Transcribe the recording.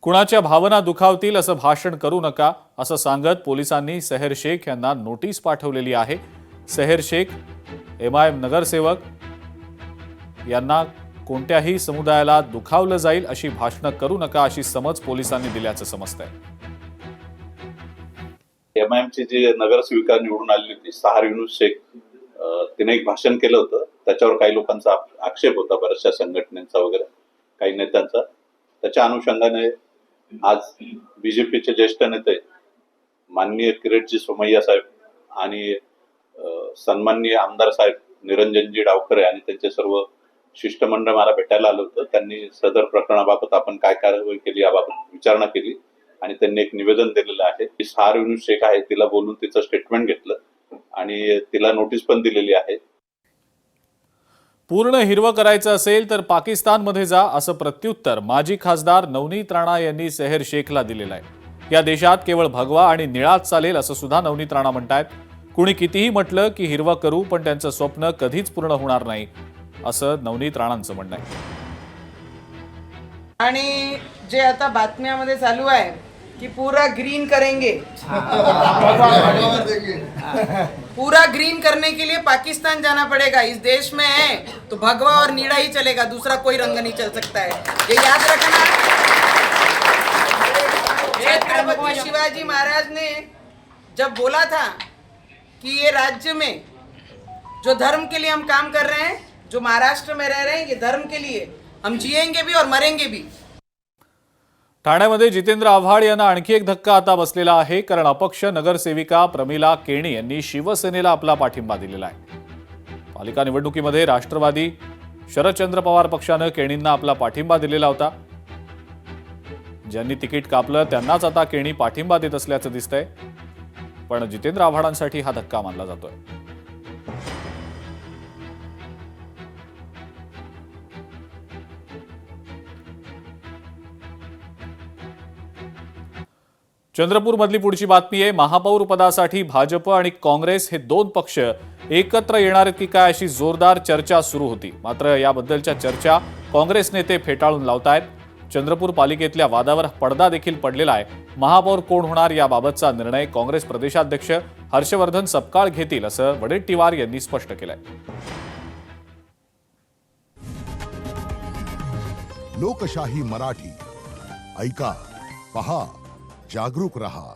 कुणाच्या भावना दुखावतील असं भाषण करू नका असं सांगत पोलिसांनी सेहर शेख यांना नोटीस पाठवलेली आहे। सेहर शेख एमआयएम नगरसेवक यांना कोणत्याही समुदायाला दुखावलं जाईल अशी भाषणं करू नका अशी समज पोलिसांनी दिल्याचं समजतंय। एमआयएमची जी नगरसेविका निवडून आलेली होती सहार युनुस शेख, तिने एक भाषण केलं होतं। त्याच्यावर काही लोकांचा आक्षेप होता, बऱ्याचशा संघटनांचा वगैरे काही नेत्यांचा। त्याच्या अनुषंगाने आज बीजेपीचे ज्येष्ठ नेते माननीय किरीटजी सोमय्या साहेब आणि सन्माननीय आमदार साहेब निरंजनजी डावखरे आणि त्यांचे सर्व शिष्टमंडळ मला भेटायला आलं होतं। त्यांनी सदर प्रकरणाबाबत आपण काय कारवाई केली याबाबत विचारणा केली आणि त्यांनी एक निवेदन दिलेलं आहे की सहार युनुस शेख आहे तिला बोलून तिचं स्टेटमेंट घेतलं आणि तिला नोटीस पण दिलेली आहे। पूर्ण हिरवं करायचं असेल तर पाकिस्तानमध्ये जा असं प्रत्युत्तर माजी खासदार नवनीत राणा यांनी सेहर शेखला दिलेलं आहे। या देशात केवळ भगवा आणि निळाच चालेल असं सुद्धा नवनीत राणा म्हणतायत। कुणी कितीही म्हटलं की हिरवं करू पण त्यांचं स्वप्न कधीच पूर्ण होणार नाही असं नवनीत राणांचं म्हणणं आहे। आणि जे आता बातम्यामध्ये चालू आहे कि पूरा ग्रीन करेंगे, पूरा ग्रीन करने के लिए पाकिस्तान जाना पड़ेगा। इस देश में है तो भगवा और नीला ही चलेगा, दूसरा कोई रंग नहीं चल सकता है, ये याद रखना। छत्रपति शिवाजी महाराज ने जब बोला था कि ये राज्य में जो धर्म के लिए हम काम कर रहे हैं, जो महाराष्ट्र में रह रहे हैं, ये धर्म के लिए हम जिएंगे भी और मरेंगे भी। ठाण्यामध्ये जितेंद्र आव्हाड यांना आणखी एक धक्का आता बसलेला आहे, कारण अपक्ष नगरसेविका प्रमिला केणी यांनी शिवसेनेला आपला पाठिंबा दिलेला आहे। पालिका निवडणुकीमध्ये राष्ट्रवादी शरदचंद्र पवार पक्षानं केणींना आपला पाठिंबा दिलेला होता। ज्यांनी तिकीट कापलं त्यांनाच आता केणी पाठिंबा देत असल्याचं दिसतंय, पण जितेंद्र आव्हाडांसाठी हा धक्का मानला जातोय। चंद्रपूर मधली पुढची बातमी आहे। महापौर पदासाठी भाजप आणि काँग्रेस हे दोन पक्ष एकत्र येणार आहेत की काय अशी जोरदार चर्चा सुरू होती, मात्र याबद्दलच्या चर्चा काँग्रेस नेते फेटाळून लावतायत। चंद्रपूर पालिकेतल्या वादावर पडदा देखील पडलेला आहे। महापौर कोण होणार याबाबतचा निर्णय काँग्रेस प्रदेशाध्यक्ष हर्षवर्धन सपकाळ घेतील असं वडेट्टीवार यांनी स्पष्ट केलंय। लोकशाही मराठी ऐका, पहा, जागरूक रहा।